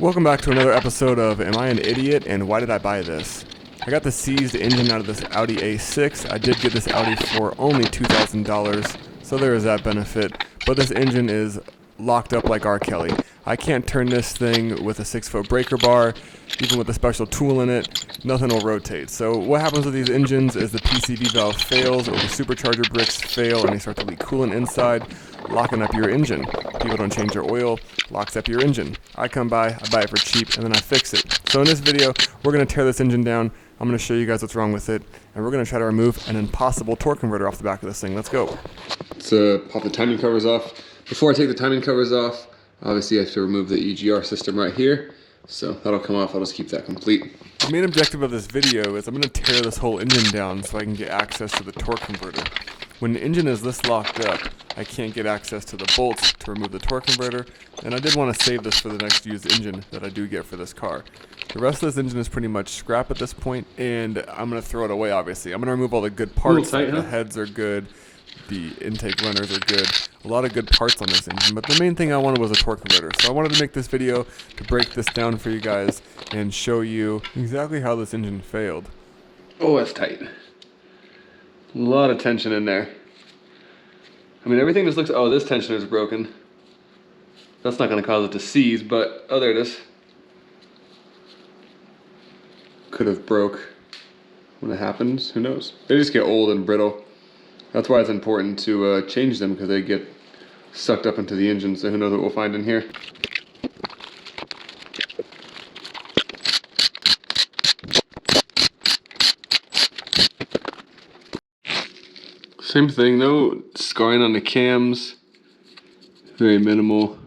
Welcome back to another episode of Am I an Idiot and Why Did I Buy This? I got the seized engine out of this Audi A6. I did get this Audi for only $2,000, so there is that benefit. But this engine is locked up like R. Kelly. I can't turn this thing with a 6-foot breaker bar, even with a special tool in it. Nothing will rotate. So what happens with these engines is the PCV valve fails, or the supercharger bricks fail, and they start to leak coolant inside, locking up your engine. People don't change their oil, locks up your engine. I come by, I buy it for cheap, and then I fix it. So in this video, we're going to tear this engine down. I'm going to show you guys what's wrong with it, and we're going to try to remove an impossible torque converter off the back of this thing. Let's go. Let's pop the timing covers off. Before I take the timing covers off, obviously I have to remove the EGR system right here. So that'll come off, I'll just keep that complete. The main objective of this video is I'm going to tear this whole engine down so I can get access to the torque converter. When the engine is this locked up, I can't get access to the bolts to remove the torque converter, and I did want to save this for the next used engine that I do get for this car. The rest of this engine is pretty much scrap at this point, and I'm going to throw it away, obviously. I'm going to remove all the good parts. Tight, the heads are good, the intake runners are good, a lot of good parts on this engine, but the main thing I wanted was a torque converter. So I wanted to make this video to break this down for you guys and show you exactly how this engine failed. Oh, that's tight. A lot of tension in there. I mean, everything just looks, oh, this tensioner is broken. That's not going to cause it to seize, but, oh, there it is. Could have broke when it happens, who knows? They just get old and brittle. That's why it's important to change them, because they get sucked up into the engine, so who knows what we'll find in here. Same thing, no scarring on the cams, very minimal.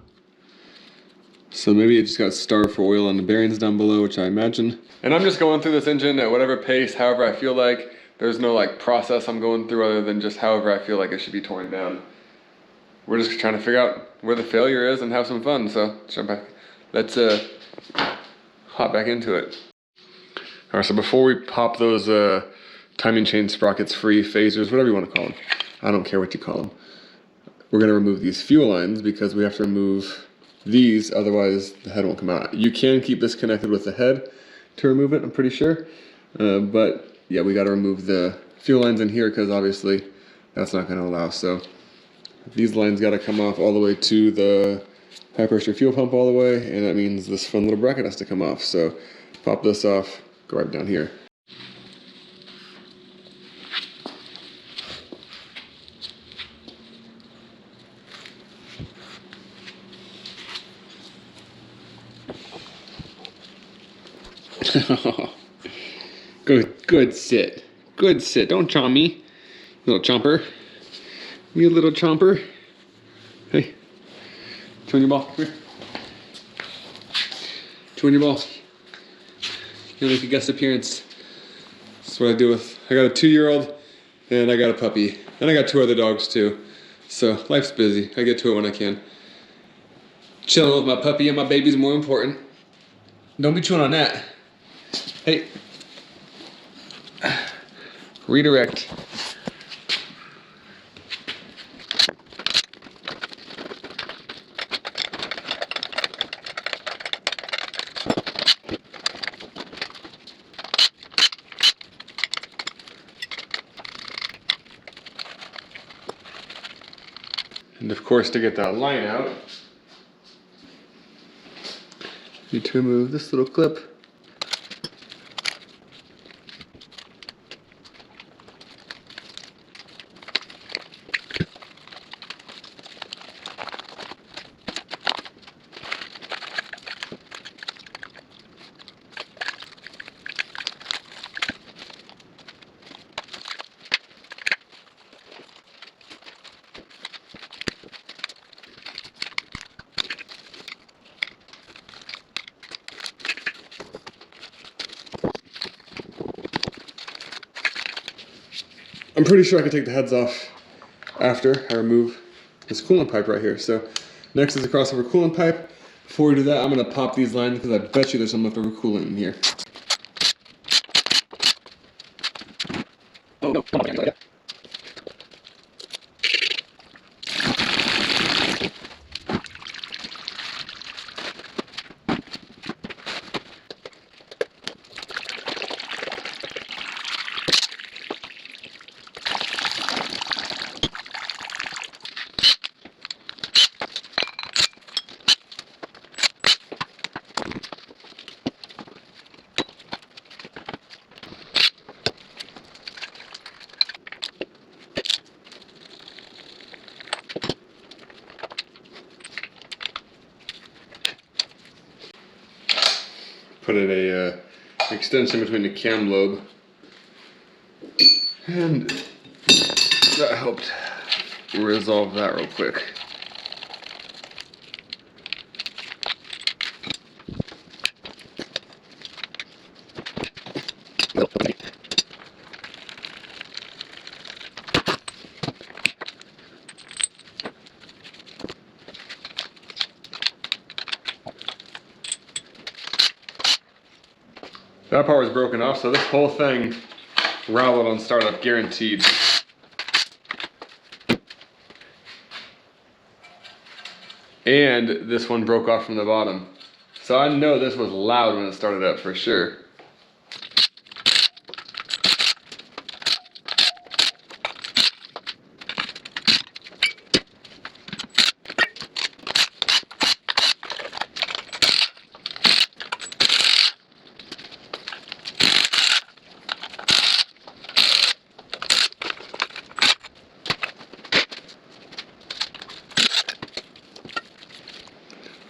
So maybe it just got starved for oil on the bearings down below, which I imagine. And I'm just going through this engine at whatever pace, however I feel like. There's no like process I'm going through other than just however I feel like it should be torn down. We're just trying to figure out where the failure is and have some fun, so jump back. Let's hop back into it. All right, so before we pop those timing chain sprockets free, phasers, whatever you want to call them. I don't care what you call them. We're going to remove these fuel lines because we have to remove these, otherwise the head won't come out. You can keep this connected with the head to remove it, I'm pretty sure. But yeah, we got to remove the fuel lines in here because obviously that's not going to allow. So these lines got to come off all the way to the high pressure fuel pump all the way, and that means this fun little bracket has to come off. So pop this off, go right down here. Good sit. Good sit. Don't chomp me, little chomper. You little chomper. Hey, chew on your ball. Come here. Chew on your ball. You make a guest appearance. That's what I do with. I got a 2-year-old and I got a puppy, and I got 2 other dogs too. So life's busy. I get to it when I can. Chilling with my puppy and my baby's more important. Don't be chewing on that. Hey. Redirect. And of course, to get that line out, you need to remove this little clip. I'm pretty sure I can take the heads off after I remove this coolant pipe right here. So next is the crossover coolant pipe. Before we do that, I'm going to pop these lines because I bet you there's some leftover coolant in here. Oh, no. put in a extension between the cam lobe, and that helped resolve that real quick. That part was broken off, so this whole thing rattled on startup, guaranteed. And this one broke off from the bottom. So I know this was loud when it started up for sure.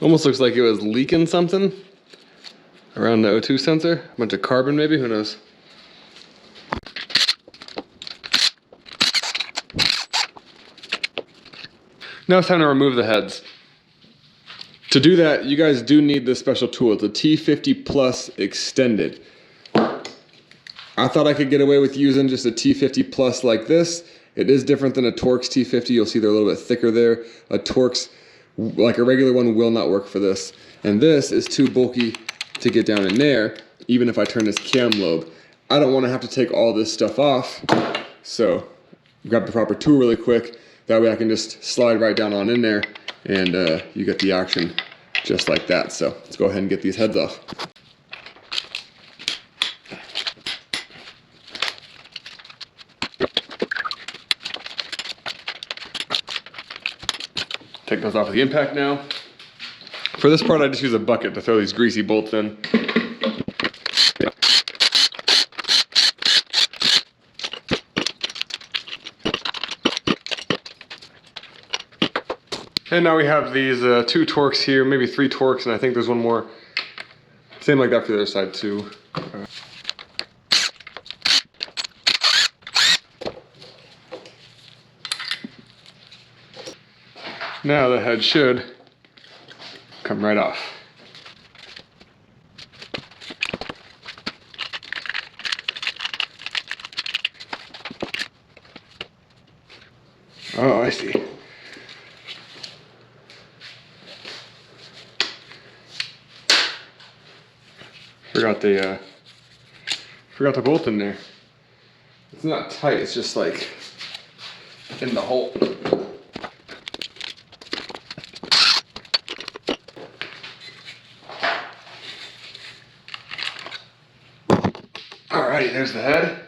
Almost looks like it was leaking something around the O2 sensor. A bunch of carbon maybe, who knows. Now it's time to remove the heads. To do that, you guys do need this special tool. It's a T50 Plus Extended. I thought I could get away with using just a T50 Plus like this. It is different than a Torx T50. You'll see they're a little bit thicker there. A Torx, like a regular one, will not work for this. And this is too bulky to get down in there, even if I turn this cam lobe. I don't want to have to take all this stuff off. So grab the proper tool really quick. That way I can just slide right down on in there and you get the action just like that. So let's go ahead and get these heads off. Take those off with the impact now. For this part, I just use a bucket to throw these greasy bolts in. And now we have these 2 Torx here, maybe 3 Torx, and I think there's one more. Same like that for the other side too. Now the head should come right off. Oh, I see. Forgot the bolt in there. It's not tight, it's just like in the hole. Alrighty, there's the head.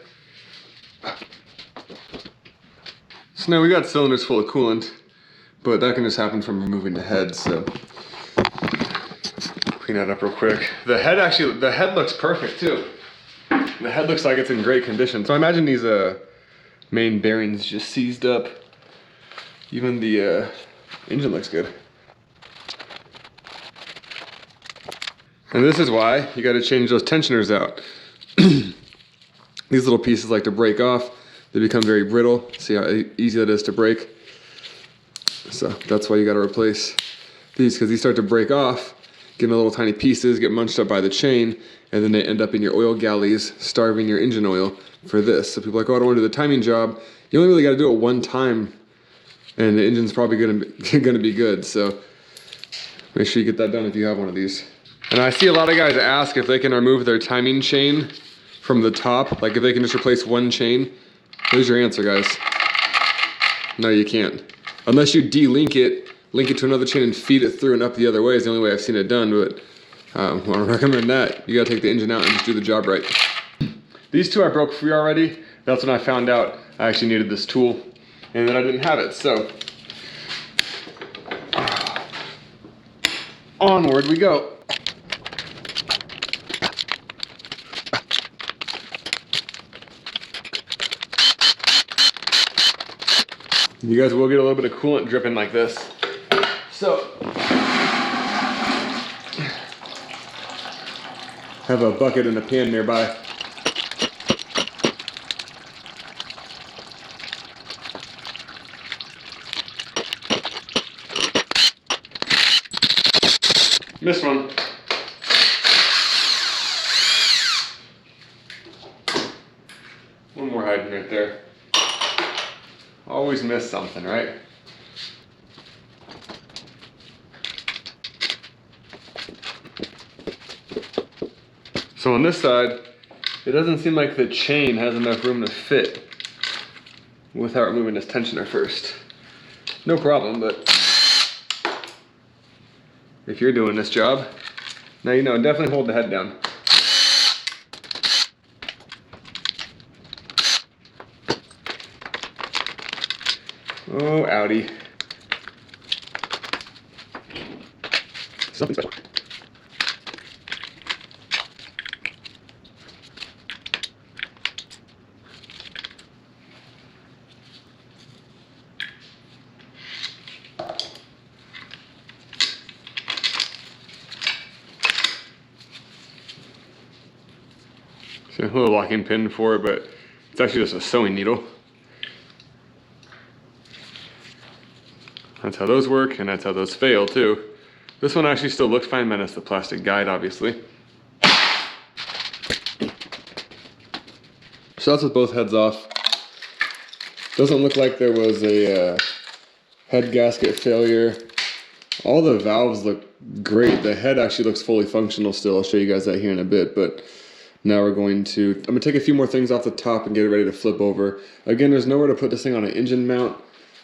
So now we got cylinders full of coolant, but that can just happen from removing the head, so clean that up real quick. The head looks perfect too. The head looks like it's in great condition. So I imagine these main bearings just seized up. Even the engine looks good. And this is why you gotta change those tensioners out. These little pieces like to break off. They become very brittle. See how easy that is to break? So that's why you gotta replace these, because these start to break off, get into little tiny pieces, get munched up by the chain, and then they end up in your oil galleys, starving your engine oil for this. So people are like, oh, I don't want to do the timing job. You only really got to do it one time, and the engine's probably gonna be good. So make sure you get that done if you have one of these. And I see a lot of guys ask if they can remove their timing chain from the top, like if they can just replace one chain. There's your answer, guys. No, you can't. Unless you de-link it, link it to another chain and feed it through and up the other way is the only way I've seen it done, but I don't recommend that. You gotta take the engine out and just do the job right. These two I broke free already. That's when I found out I actually needed this tool and then I didn't have it, so onward we go. You guys will get a little bit of coolant dripping like this. So, Have a bucket and a pan nearby. Missed one. One more hiding right there. Always miss something, right? So on this side, it doesn't seem like the chain has enough room to fit without removing this tensioner first. No problem, but if you're doing this job, now you know, definitely hold the head down. Oh, Audi. Something special. So a little locking pin for it, but it's actually just a sewing needle. That's how those work, and that's how those fail too. This one actually still looks fine, minus the plastic guide, obviously. So that's with both heads off. Doesn't look like there was a head gasket failure. All the valves look great. The head actually looks fully functional still. I'll show you guys that here in a bit, but now I'm gonna take a few more things off the top and get it ready to flip over. Again, there's nowhere to put this thing on an engine mount.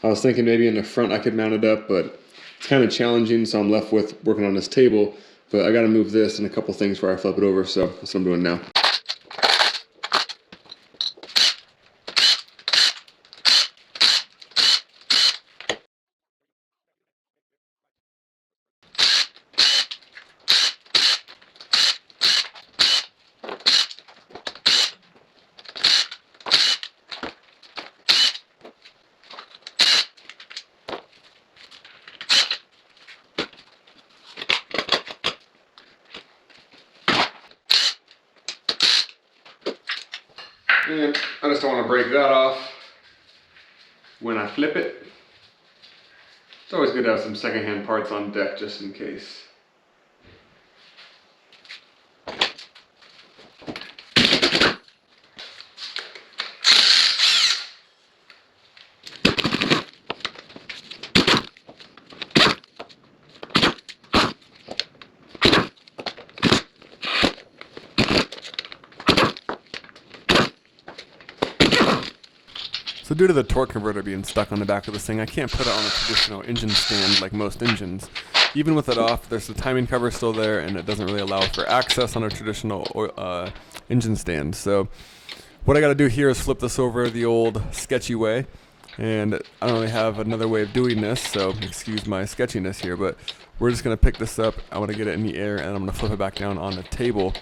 I was thinking maybe in the front I could mount it up, but it's kind of challenging, so I'm left with working on this table. But I gotta move this and a couple things before I flip it over, so that's what I'm doing now. And I just don't want to break that off when I flip it. It's always good to have some secondhand parts on deck just in case. So due to the torque converter being stuck on the back of this thing, I can't put it on a traditional engine stand like most engines. Even with it off, there's the timing cover still there, and it doesn't really allow for access on a traditional engine stand. So what I got to do here is flip this over the old sketchy way, and I don't really have another way of doing this, so excuse my sketchiness here, but we're just going to pick this up. I want to get it in the air, and I'm going to flip it back down on the table.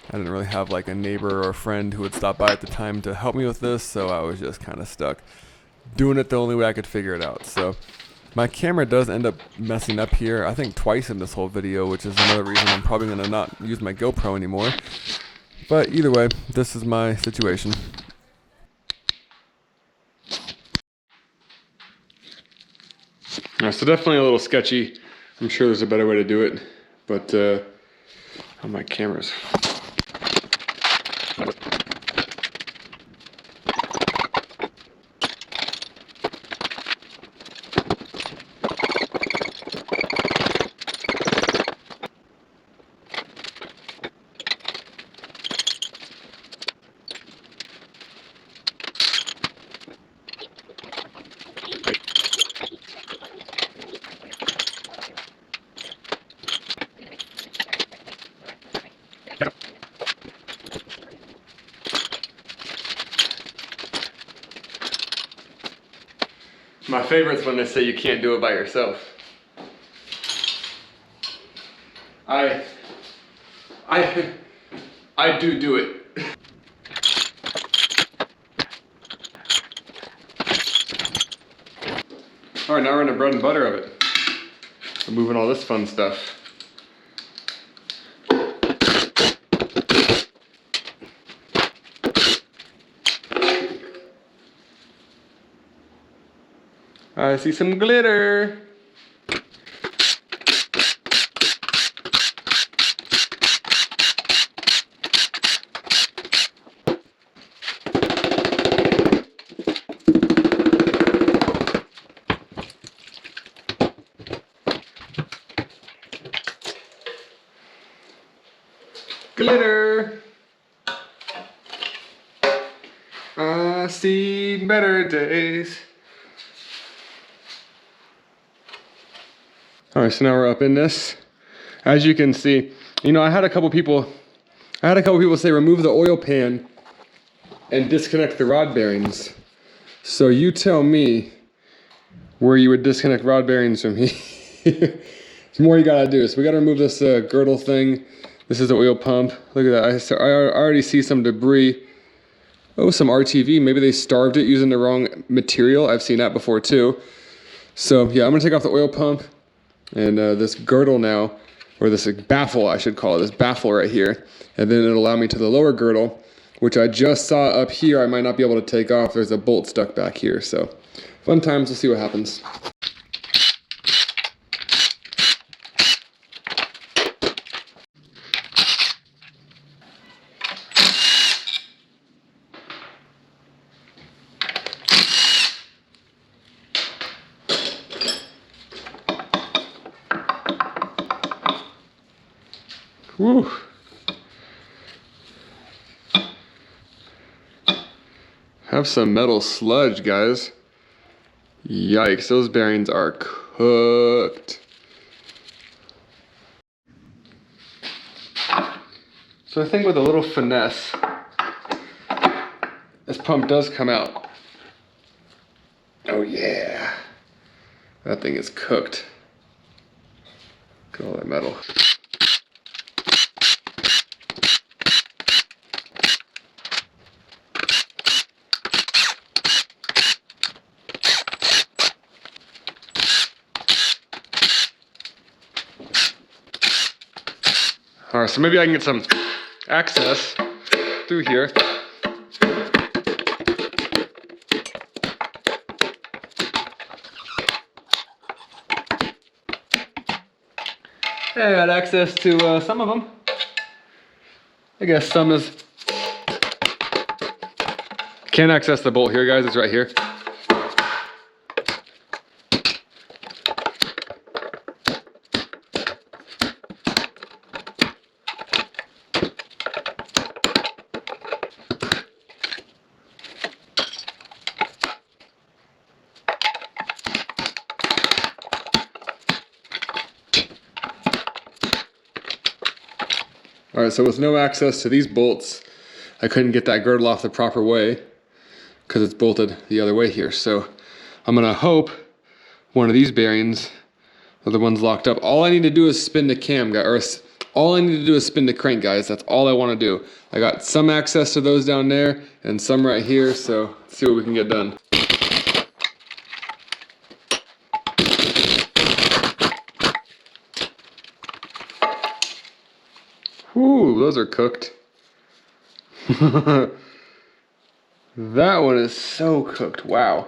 I didn't really have like a neighbor or a friend who would stop by at the time to help me with this, so I was just kind of stuck doing it the only way I could figure it out. So my camera does end up messing up here, I think twice in this whole video, which is another reason I'm probably going to not use my GoPro anymore. But either way, this is my situation. So definitely a little sketchy. I'm sure there's a better way to do it, but on my cameras. My favorite's when they say you can't do it by yourself. I do it. All right, now we're in the bread and butter of it. Removing all this fun stuff. I see some glitter. Glitter. I see better days. All right, so now we're up in this. As you can see, you know, I had a couple people say remove the oil pan and disconnect the rod bearings. So you tell me where you would disconnect rod bearings from here. There's more you gotta do. So we gotta remove this girdle thing. This is the oil pump. Look at that. I already see some debris. Oh, some RTV. Maybe they starved it using the wrong material. I've seen that before too. So yeah, I'm gonna take off the oil pump and this girdle now, or this baffle I should call it, this baffle right here. And then it'll allow me to the lower girdle, which I just saw up here. I might not be able to take off. There's a bolt stuck back here. So fun times, we'll see what happens. Whew. Have some metal sludge, guys. Yikes, those bearings are cooked. So I think with a little finesse, this pump does come out. Oh yeah. That thing is cooked. Look at all that metal. All right, so maybe I can get some access through here. Yeah, I got access to some of them. I guess some is... Can't access the bolt here, guys. It's right here. All right, so with no access to these bolts, I couldn't get that girdle off the proper way because it's bolted the other way here. So I'm gonna hope one of these bearings are the ones locked up. All I need to do is spin the cam, or all I need to do is spin the crank, guys. That's all I wanna do. I got some access to those down there and some right here, so let's see what we can get done. Ooh, those are cooked. That one is so cooked, wow.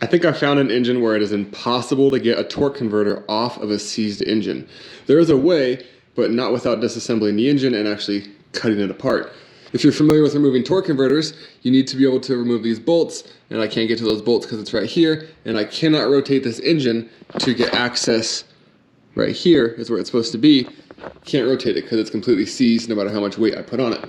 I think I found an engine where it is impossible to get a torque converter off of a seized engine. There is a way, but not without disassembling the engine and actually cutting it apart. If you're familiar with removing torque converters, you need to be able to remove these bolts, and I can't get to those bolts because it's right here, and I cannot rotate this engine to get access. Right here is where it's supposed to be. Can't rotate it because it's completely seized no matter how much weight I put on it.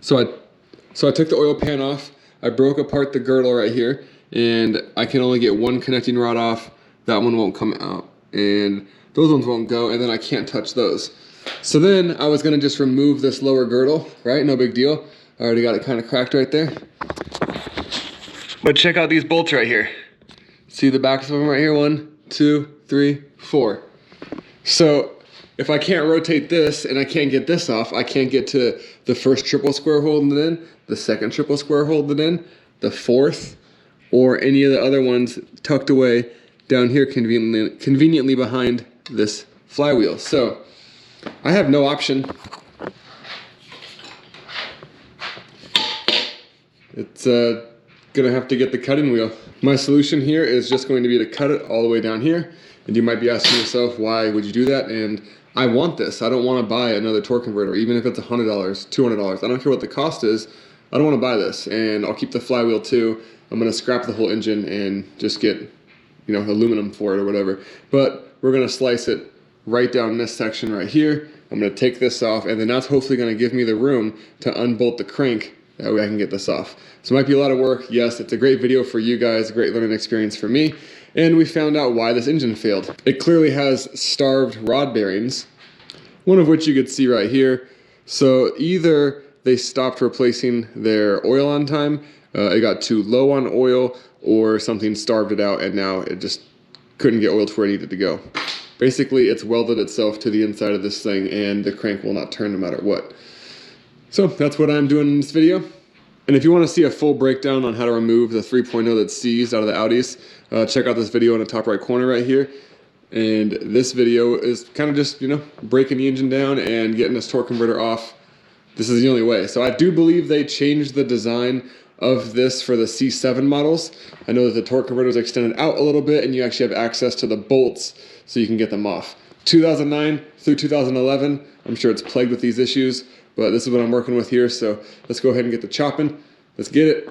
So I took the oil pan off. I broke apart the girdle right here, and I can only get one connecting rod off. That one won't come out, and those ones won't go, and then I can't touch those. So then I was gonna just remove this lower girdle, right? No big deal. I already got it kind of cracked right there. But check out these bolts right here. See the backs of them right here? 1, 2, 3, 4. So if I can't rotate this and I can't get this off, I can't get to the first triple square holding it in, the second triple square holding it in, the fourth, or any of the other ones tucked away down here conveniently behind this flywheel. So I have no option. It's gonna have to get the cutting wheel. My solution here is just going to be to cut it all the way down here. And you might be asking yourself, why would you do that? And I want this. I don't want to buy another torque converter, even if it's $100, $200. I don't care what the cost is. I don't want to buy this, and I'll keep the flywheel too. I'm gonna scrap the whole engine and just get, you know, aluminum for it or whatever. But we're gonna slice it right down this section right here. I'm gonna take this off, and then that's hopefully gonna give me the room to unbolt the crank. That way I can get this off. So it might be a lot of work. Yes, it's a great video for you guys, a great learning experience for me. And we found out why this engine failed. It clearly has starved rod bearings, one of which you could see right here. So either they stopped replacing their oil on time, it got too low on oil, or something starved it out and now it just couldn't get oil to where it needed to go. Basically, it's welded itself to the inside of this thing and the crank will not turn no matter what. So that's what I'm doing in this video. And if you want to see a full breakdown on how to remove the 3.0 that's seized out of the Audis, check out this video in the top right corner right here. And this video is kind of just, you know, breaking the engine down and getting this torque converter off. This is the only way. So I do believe they changed the design of this for the C7 models. I know that the torque converter is extended out a little bit and you actually have access to the bolts so you can get them off. 2009 through 2011, I'm sure it's plagued with these issues, but this is what I'm working with here. So let's go ahead and get the chopping. Let's get it.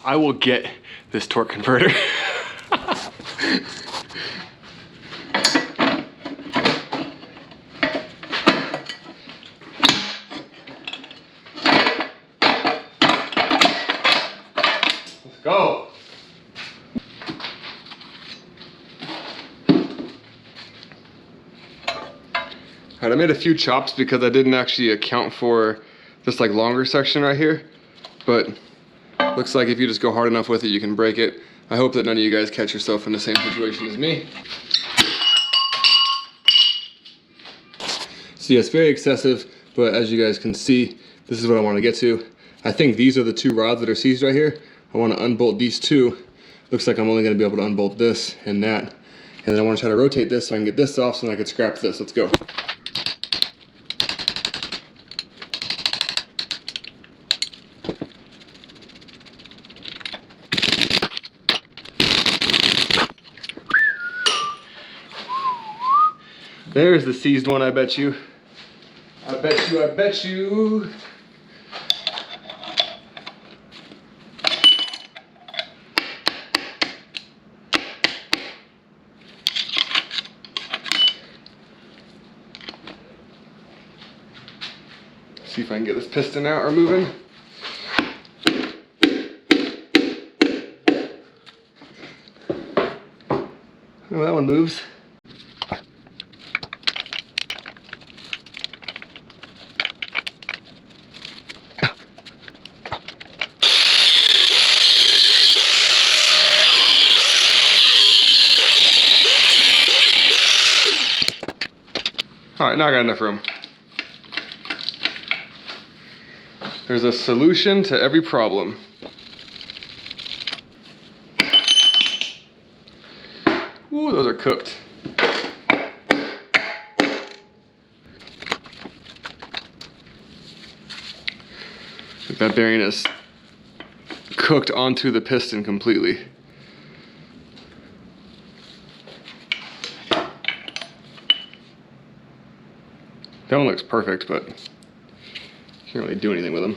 I will get this torque converter. Let's go. All right, I made a few chops because I didn't actually account for this like longer section right here, but looks like if you just go hard enough with it, you can break it. I hope that none of you guys catch yourself in the same situation as me. So yeah, it's very excessive, but as you guys can see, this is what I want to get to. I think these are the two rods that are seized right here. I want to unbolt these two. Looks like I'm only going to be able to unbolt this and that. And then I want to try to rotate this so I can get this off so then I can scrap this. Let's go. There's the seized one, I bet you. I bet you, I bet you. See if I can get this piston out or moving. Oh, that one moves. All right, now I got enough room. There's a solution to every problem. Ooh, those are cooked. That bearing is cooked onto the piston completely. That one looks perfect, but can't really do anything with them.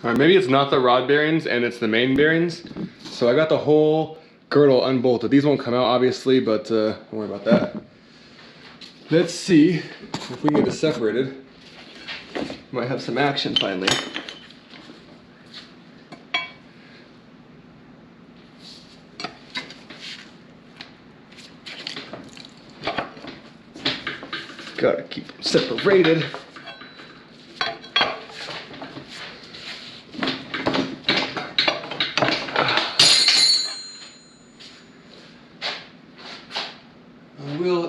Alright, maybe it's not the rod bearings and it's the main bearings. So I got the whole girdle unbolted. These won't come out obviously, but don't worry about that. Let's see if we can get this separated. Might have some action finally. Gotta keep them separated.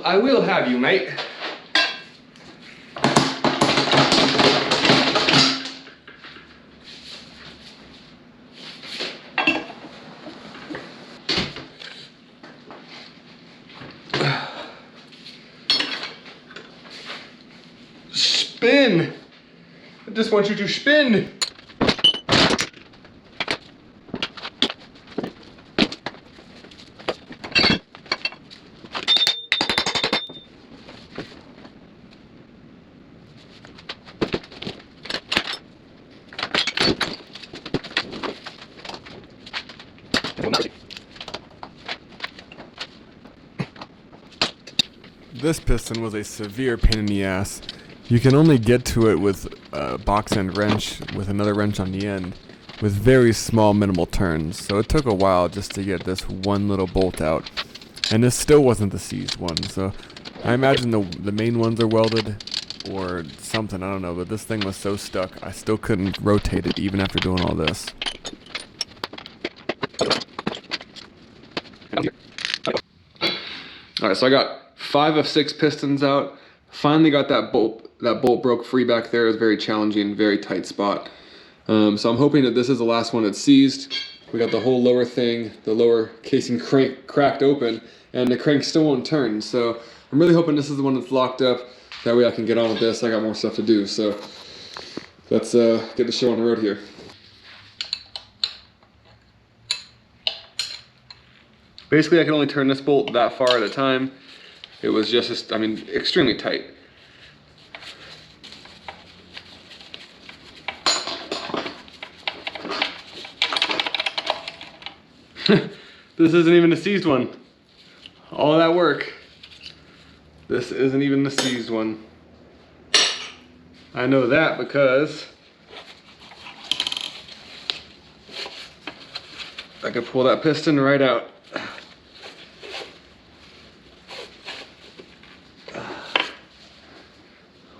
I will have you, mate. Spin! I just want you to spin! This piston was a severe pain in the ass. You can only get to it with a box end wrench with another wrench on the end with very small minimal turns. So it took a while just to get this one little bolt out. And this still wasn't the seized one. So I imagine the main ones are welded or something, I don't know. But this thing was so stuck, I still couldn't rotate it even after doing all this. Alright, so I got 5 of 6 pistons out. Finally got that bolt broke free back there. It was very challenging, very tight spot. So I'm hoping that this is the last one that's seized. We got the whole lower thing, the lower casing cracked open, and the crank still won't turn. So I'm really hoping this is the one that's locked up. That way I can get on with this. I got more stuff to do. So let's get the show on the road here. Basically, I can only turn this bolt that far at a time. It was just, I mean, extremely tight. This isn't even the seized one. All that work. This isn't even the seized one. I know that because I could pull that piston right out.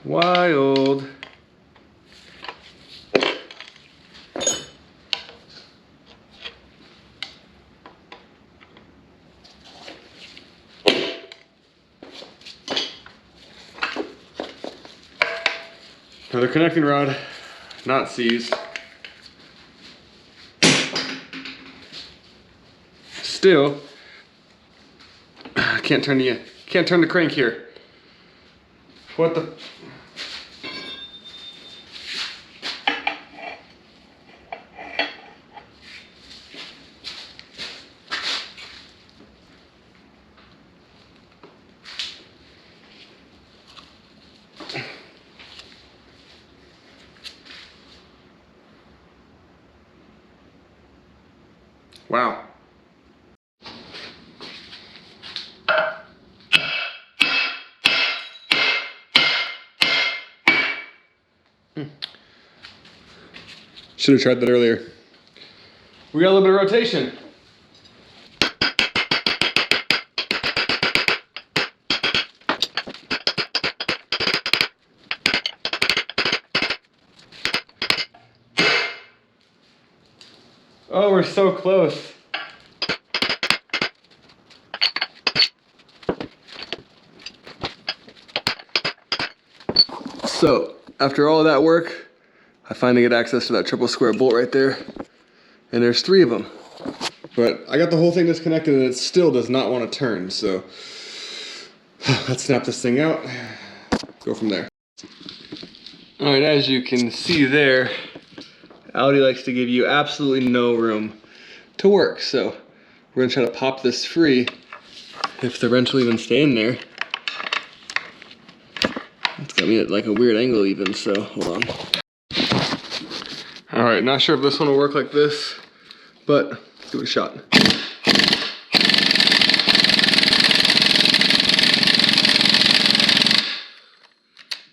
Wild. Another connecting rod, not seized. Still, can't turn the crank here. What the? Wow. Should have tried that earlier. We got a little bit of rotation. Oh, we're so close. So, after all of that work, I finally get access to that triple square bolt right there. And there's 3 of them. But I got the whole thing disconnected and it still does not want to turn, so let's snap this thing out, go from there. All right, as you can see there, Audi likes to give you absolutely no room to work. So we're gonna try to pop this free if the wrench will even stay in there. It's got me at like a weird angle even, so hold on. All right, not sure if this one will work like this, but let's give it a shot.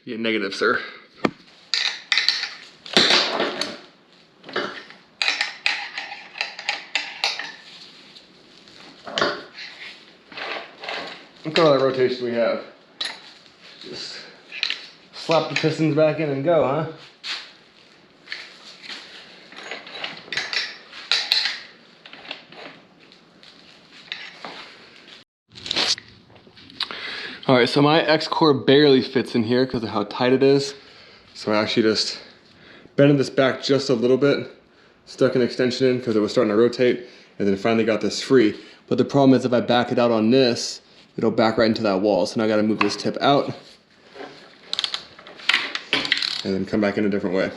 Yeah, negative, sir. Look at all that rotation we have. Just slap the pistons back in and go, huh? All right, so my X-Core barely fits in here because of how tight it is. So I actually just bended this back just a little bit, stuck an extension in because it was starting to rotate, and then finally got this free. But the problem is if I back it out on this, it'll back right into that wall. So now I gotta move this tip out and then come back in a different way.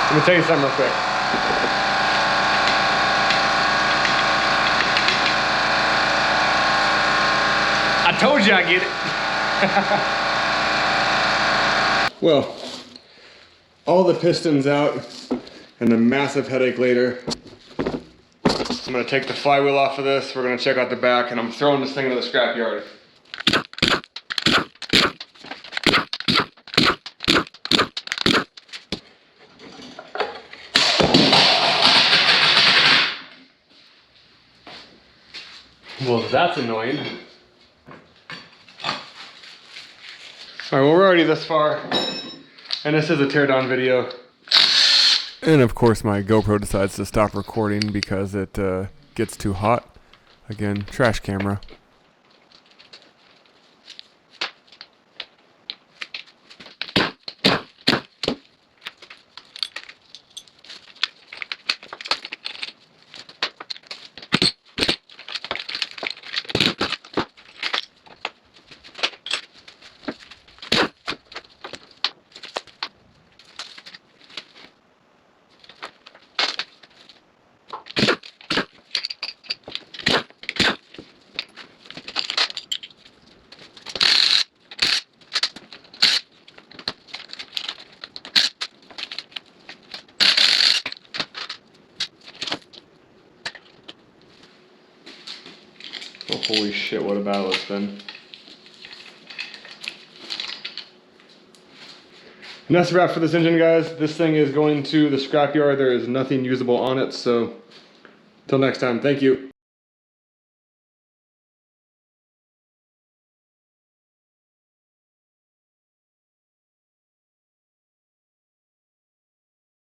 Let me tell you something real quick. I told you I'd get it. Well, all the pistons out and the massive headache later. I'm gonna take the flywheel off of this. We're gonna check out the back and I'm throwing this thing into the scrapyard. Well, that's annoying. All right, well, we're already this far, and this is a teardown video. And of course, my GoPro decides to stop recording because it gets too hot. Again, trash camera. Oh, holy shit, what a battle it's been. And that's a wrap for this engine, guys. This thing is going to the scrapyard. There is nothing usable on it, so until next time, thank you.